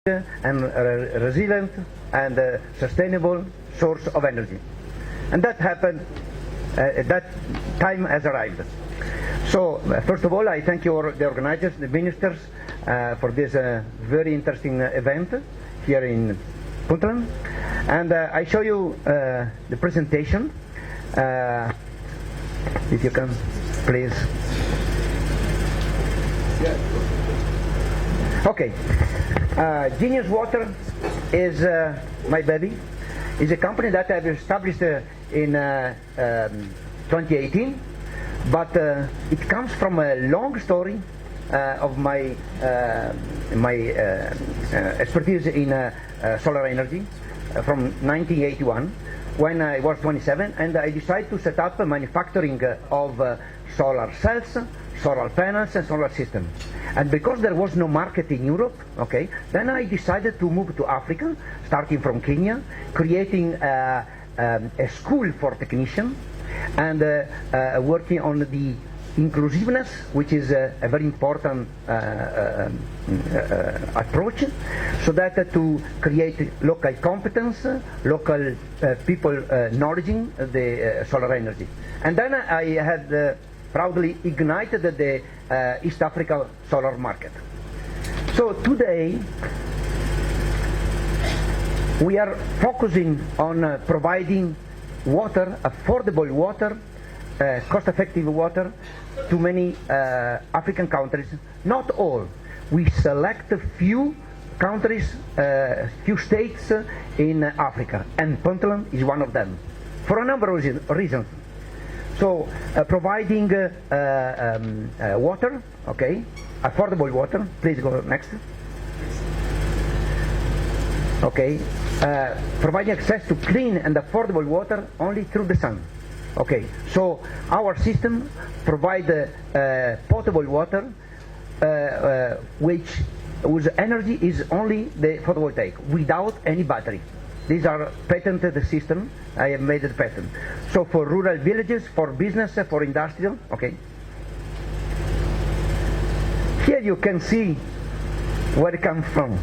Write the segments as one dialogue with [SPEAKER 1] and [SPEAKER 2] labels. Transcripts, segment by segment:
[SPEAKER 1] and resilient and sustainable source of energy. And that happened, that time has arrived. So, first of all, I thank you, the organizers, the ministers, for this very interesting event here in Puntland. And I show you the presentation. If you can, please. Okay. Genius Water is my baby. It's a company that I've established in 2018, but it comes from a long story of my expertise in solar energy from 1981, when I was 27, and I decided to set up a manufacturing of solar cells, solar panels, and solar systems. And because there was no market in Europe, okay, then I decided to move to Africa, starting from Kenya, creating a school for technicians, and working on the inclusiveness, which is a very important approach, so that to create local competence, local people knowledging the solar energy. And then I had proudly ignited the East Africa solar market. So today we are focusing on providing water, affordable water, cost-effective water to many African countries. Not all. We select a few countries, few states in Africa, and Puntland is one of them, for a number of reasons. So, providing water, okay, affordable water. Please go next. Okay, providing access to clean and affordable water only through the sun. Okay, so our system provides potable water, whose energy is only the photovoltaic, without any battery. These are patented system. I have made the patent. So for rural villages, for business, for industrial, okay. Here you can see where it comes from.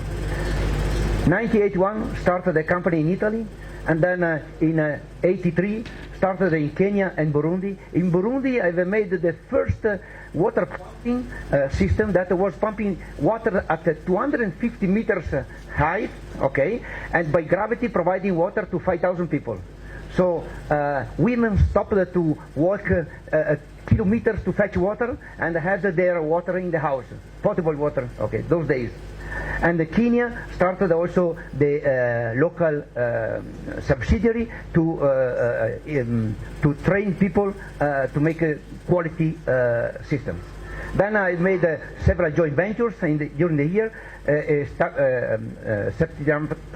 [SPEAKER 1] 1981 started the company in Italy, and then in 83 started in Kenya and Burundi. In Burundi, I've made the first water pumping system that was pumping water at 250 meters height, okay, and by gravity providing water to 5,000 people. So women stopped to walk kilometers to fetch water and had their water in the house, potable water, okay, those days. And Kenya started also the local subsidiary to train people to make a quality systems. Then I made several joint ventures during the year,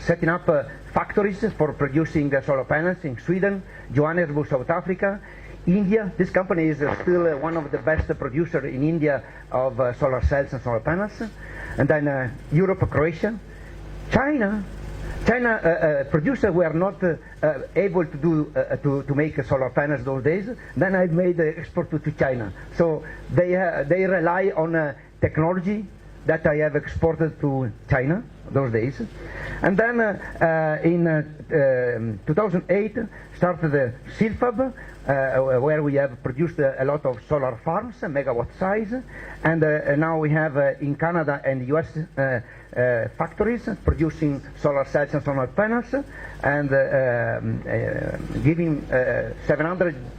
[SPEAKER 1] setting up factories for producing solar panels in Sweden, Johannesburg, South Africa, India. This company is still one of the best producers in India of solar cells and solar panels. And then Europe, Croatia, China. Producers were not able to do to make solar panels those days. Then I made export to China. So they rely on technology that I have exported to China those days. And then in 2008 started the Silfab, where we have produced a lot of solar farms, megawatt size, and now we have in Canada and US factories producing solar cells and solar panels, and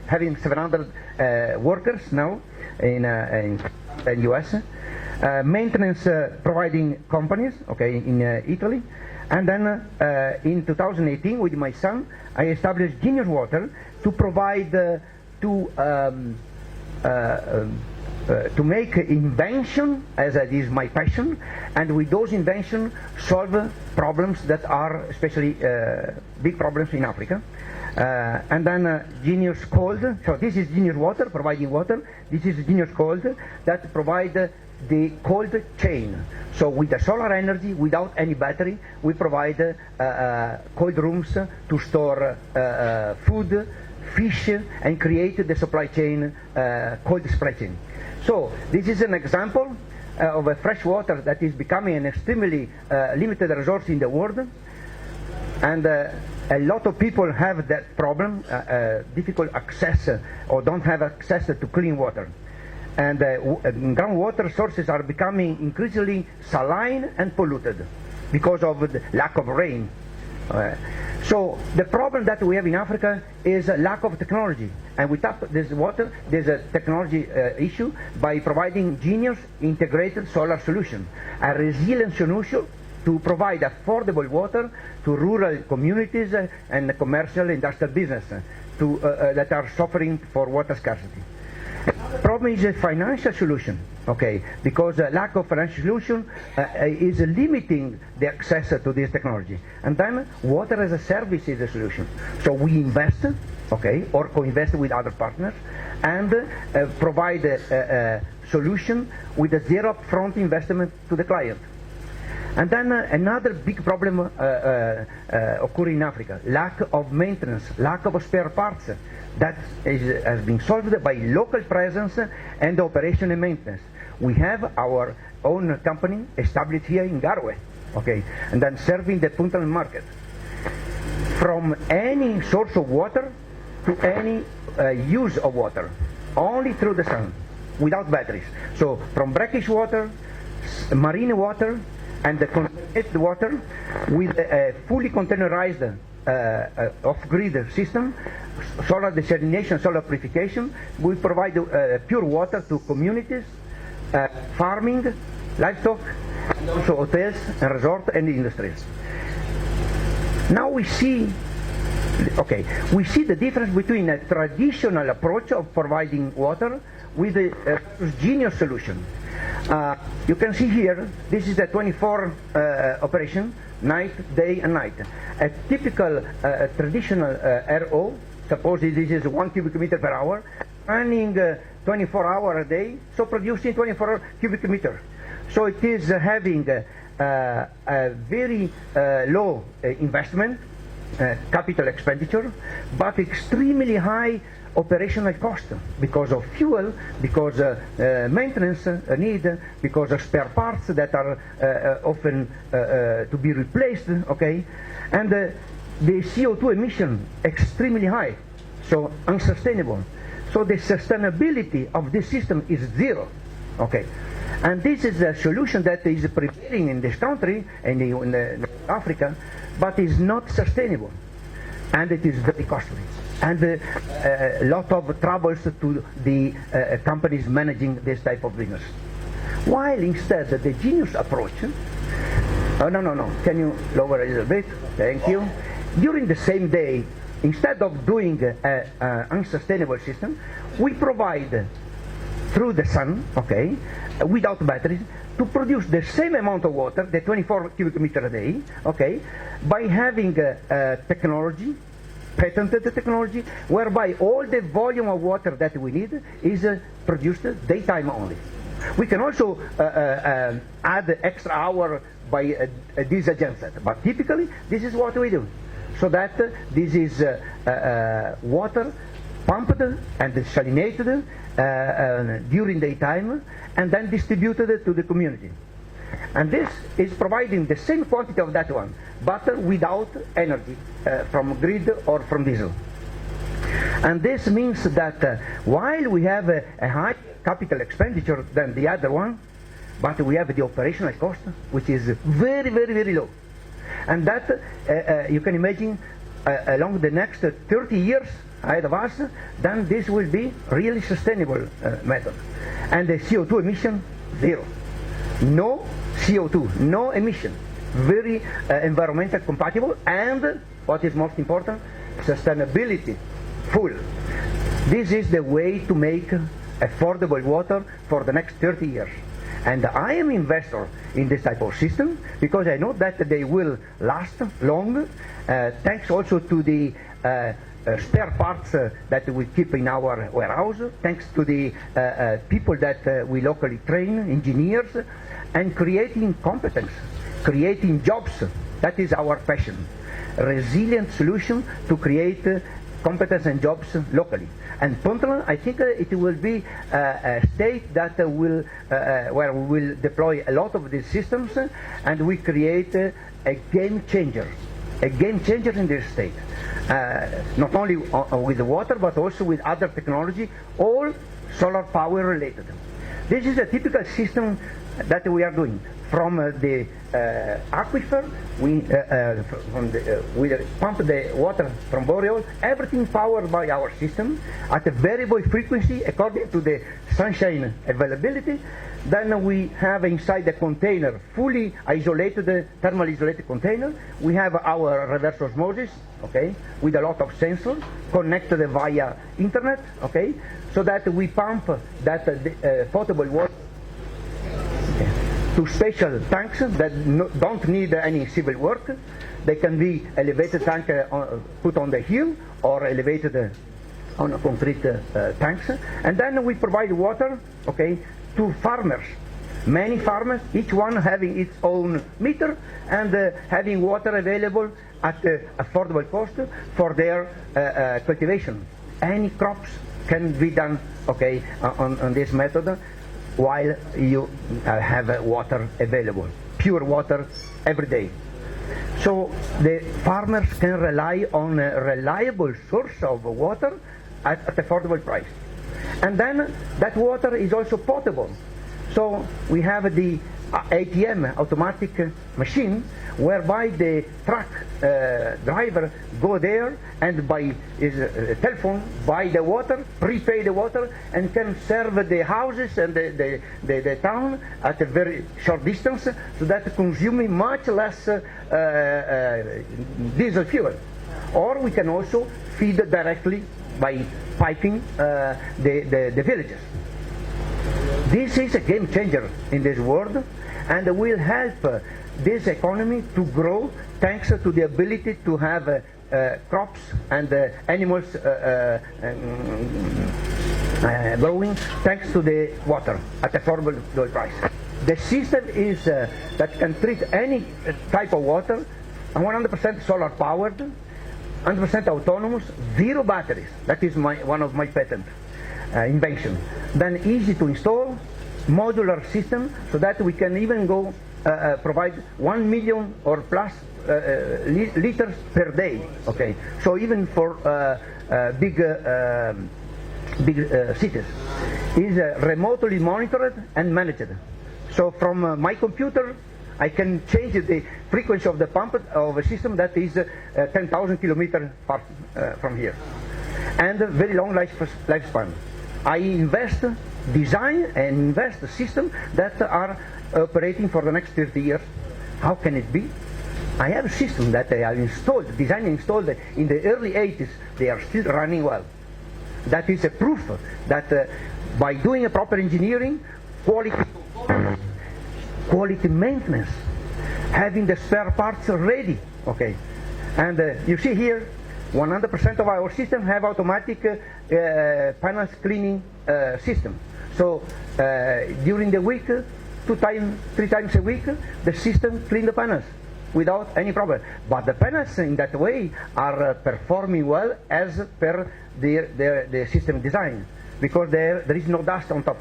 [SPEAKER 1] having 700 workers now in US. Maintenance providing companies, okay, in Italy. And then in 2018, with my son, I established Genius Water to provide to make invention, as it is my passion, and with those inventions solve problems that are especially big problems in Africa. And then Genius Cold. So this is Genius Water, providing water. This is Genius Cold, that provide the cold chain. So with the solar energy, without any battery, we provide cold rooms to store food, fish, and create the supply chain, cold supply chain. So this is an example of fresh water that is becoming an extremely limited resource in the world, and a lot of people have that problem, difficult access or don't have access to clean water. And groundwater sources are becoming increasingly saline and polluted because of the lack of rain. So the problem that we have in Africa is a lack of technology, and we tap this water. There's a technology issue by providing ingenious integrated solar solution, a resilient solution to provide affordable water to rural communities and commercial industrial business that are suffering for water scarcity. The problem is a financial solution, okay, because lack of financial solution is limiting the access to this technology. And then water as a service is a solution. So we invest, okay, or co-invest with other partners, and provide a solution with a zero upfront investment to the client. And then another big problem occurs in Africa: lack of maintenance, lack of spare parts. That has been solved by local presence and operation and maintenance. We have our own company established here in Garwe, okay, and then serving the Puntland market. From any source of water to any use of water, only through the sun, without batteries. So from brackish water, marine water, and the concentrated water with a fully containerized off-grid system, solar desalination, solar purification. We provide pure water to communities, farming, livestock, and also hotels and resorts and industries. Now we see the difference between a traditional approach of providing water with a genius solution. You can see here, this is a 24 operation, night, day and night. A typical traditional RO, suppose this is 1 cubic meter per hour, running 24 hours a day, so producing 24 cubic meter. So it is having a very low investment, capital expenditure, but extremely high operational cost because of fuel, because maintenance need, because of spare parts that are often to be replaced, okay, and the CO2 emission extremely high, so unsustainable. So the sustainability of this system is zero, okay. And this is a solution that is prevailing in this country and in Africa, but is not sustainable, and it is very costly, and a lot of troubles to the companies managing this type of business. While instead the genius approach, no, can you lower a little bit? Thank you. During the same day, instead of doing an unsustainable system, we provide through the sun, okay, without batteries, to produce the same amount of water, the 24 cubic meter a day, okay, by having technology, patented technology, whereby all the volume of water that we need is produced daytime only. We can also add extra hour by a diesel genset, but typically this is what we do. So that this is water pumped and desalinated during daytime and then distributed to the community. And this is providing the same quantity of that one, but without energy from grid or from diesel. And this means that while we have a high capital expenditure than the other one, but we have the operational cost, which is very, very, very low. And that, you can imagine, along the next 30 years ahead of us, then this will be really sustainable method. And the CO2 emission, zero. No CO2, no emission. Very environmental compatible, and what is most important, sustainability full. This is the way to make affordable water for the next 30 years. And I am investor in this type of system because I know that they will last long, thanks also to the spare parts that we keep in our warehouse, thanks to the people that we locally train, engineers, and creating competence, creating jobs. That is our passion. Resilient solution to create competence and jobs locally. And Puntland, I think it will be a state that will where we will deploy a lot of these systems, and we create a game changer in this state. Not only with the water, but also with other technology, all solar power related. This is a typical system that we are doing. From the aquifer, we pump the water from borehole, everything powered by our system at a variable frequency according to the sunshine availability. Then we have inside the container, fully isolated, thermally isolated container, we have our reverse osmosis, okay, with a lot of sensors connected via internet, okay, so that we pump that potable water to special tanks that don't need any civil work. They can be elevated tank put on the hill or elevated on concrete tanks. And then we provide water, okay, to farmers. Many farmers, each one having its own meter and having water available at affordable cost for their cultivation. Any crops can be done, okay, on this method, while you have water available, pure water every day. So the farmers can rely on a reliable source of water at affordable price. And then that water is also potable. So we have the ATM, automatic machine, whereby the truck driver go there and by his telephone buy the water, prepay the water, and can serve the houses and the town at a very short distance, so that consuming much less diesel fuel. Or we can also feed directly by piping the villages. This is a game changer in this world, and will help this economy to grow thanks to the ability to have crops and animals growing thanks to the water at affordable price. The system is that can treat any type of water, 100% solar powered, 100% autonomous, zero batteries. That is one of my patent invention. Then easy to install, modular system, so that we can even go provide 1 million or plus liters per day. Okay, so even for big cities, is remotely monitored and managed. So from my computer, I can change the frequency of the pump of a system that is 10,000 kilometers far from here, and a very long lifespan. I design and invest system that are operating for the next 30 years. How can it be? I have a system that I have installed, designed and installed in the early 80s. They are still running well. That is a proof that by doing a proper engineering, quality maintenance, having the spare parts ready, okay. And you see here, 100% of our system have automatic panels cleaning system. So during the week, 3 times a week, the system clean the panels without any problem. But the panels in that way are performing well as per the system design, because there is no dust on top.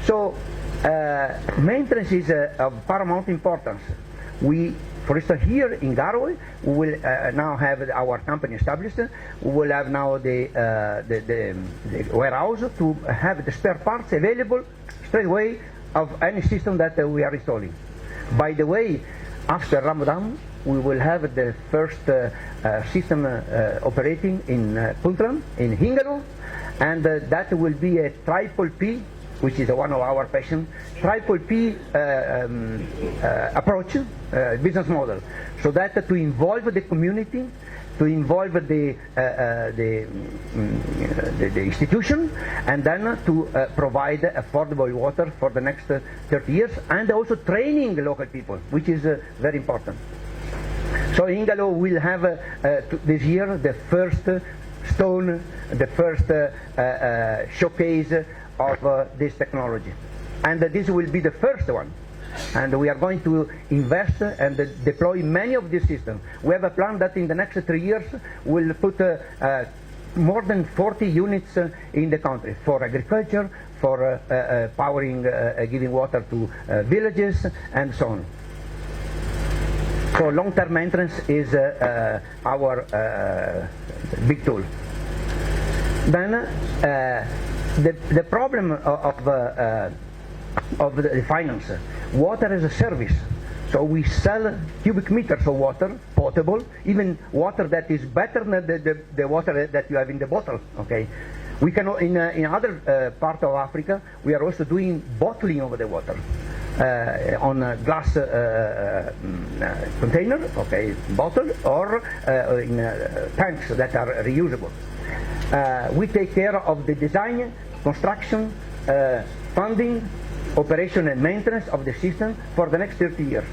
[SPEAKER 1] So maintenance is of paramount importance. We, for instance, here in Galway, we will now have our company established. We will have now the warehouse to have the spare parts available straight away of any system that we are installing. By the way, after Ramadan, we will have the first system operating in Puntland, in Hingalo, and that will be a triple P, which is one of our passion, triple P approach, business model, so that to involve the community, to involve the institution, and then to provide affordable water for the next 30 years, and also training local people, which is very important. So Hingalo will have this year the first stone, the first showcase of this technology, and this will be the first one. And we are going to invest and deploy many of these systems. We have a plan that in the next 3 years we'll put more than 40 units in the country for agriculture, for powering, giving water to villages, and so on. So long-term maintenance is our big tool. Then the problem of the finance, water as a service. So we sell cubic meters of water, potable, even water that is better than the water that you have in the bottle. Okay, we can in other part of Africa we are also doing bottling of the water on a glass container, okay, bottle, or in tanks that are reusable. We take care of the design, construction, funding, operation and maintenance of the system for the next 30 years.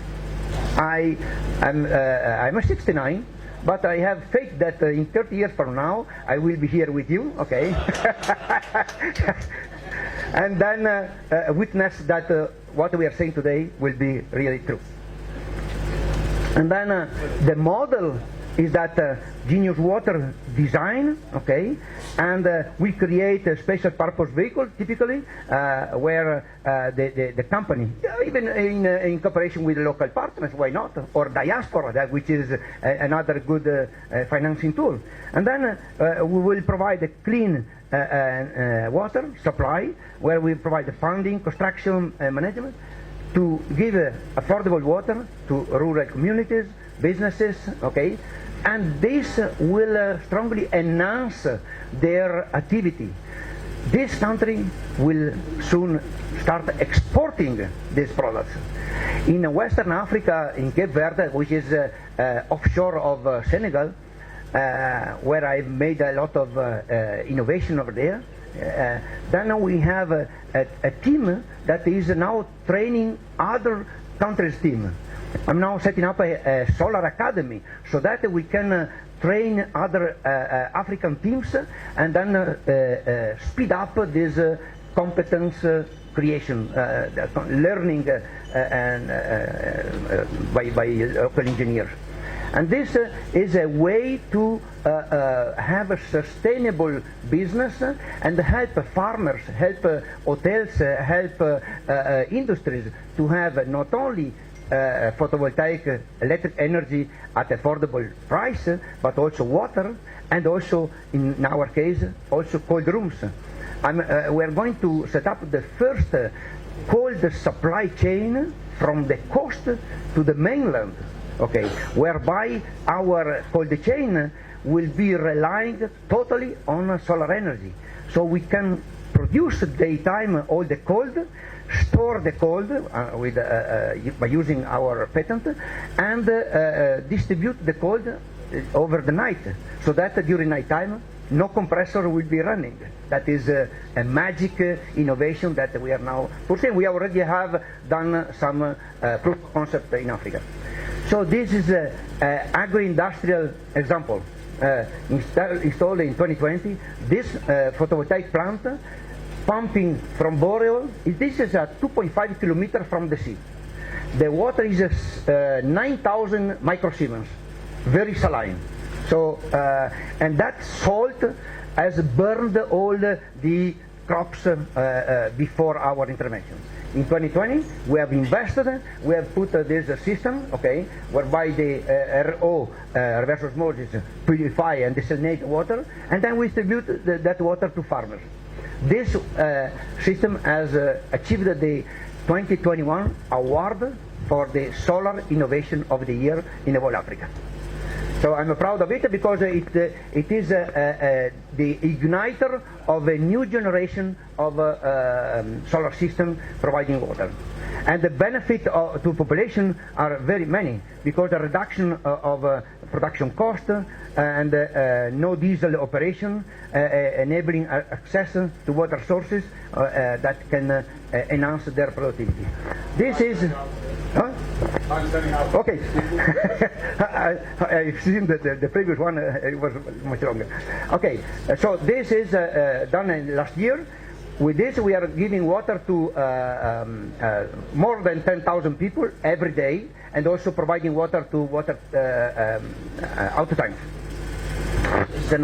[SPEAKER 1] I'm a 69, but I have faith that in 30 years from now I will be here with you, okay? And then witness that what we are saying today will be really true. And then the model is that Genius Water design, okay, and we create a special purpose vehicle, typically, where the company, even in cooperation with local partners, why not, or diaspora, which is another good financing tool. And then we will provide a clean water supply, where we provide the funding, construction, management, to give affordable water to rural communities, businesses, okay, and this will strongly enhance their activity. This country will soon start exporting these products. In Western Africa, in Cape Verde, which is offshore of Senegal, where I've made a lot of innovation over there, then we have a team that is now training other countries' team. I'm now setting up a solar academy so that we can train other African teams and then speed up this competence creation, learning by local engineers. And this is a way to have a sustainable business and help farmers, help hotels, help industries to have not only photovoltaic electric energy at affordable price, but also water, and also, in our case, also cold rooms. We're going to set up the first cold supply chain from the coast to the mainland, okay, whereby our cold chain will be relying totally on solar energy. So we can produce daytime all the cold, store the cold by using our patent, and distribute the cold over the night, so that during night time no compressor will be running. That is a magic innovation that we are now pursuing. We already have done some proof of concept in Africa. So this is an agro-industrial example. Installed in 2020, this photovoltaic plant, pumping from borehole. This is 2.5 kilometers from the sea. The water is 9,000 microsiemens, very saline. So, and that salt has burned all the crops before our intervention. In 2020, we have invested, we have put this system, okay, whereby the RO, reverse osmosis, purify and desalinate water, and then we distribute that water to farmers. This system has achieved the 2021 award for the Solar Innovation of the Year in the whole Africa. So I'm proud of it because it is the igniter of a new generation of solar system providing water. And the benefit to population are very many, because the reduction of production cost and no diesel operation, enabling access to water sources that can enhance their productivity. This is... Huh? Okay. I've seen the previous one, it was much longer. Okay, so this is done last year. With this, we are giving water to more than 10,000 people every day, and also providing water to water out tanks. It's an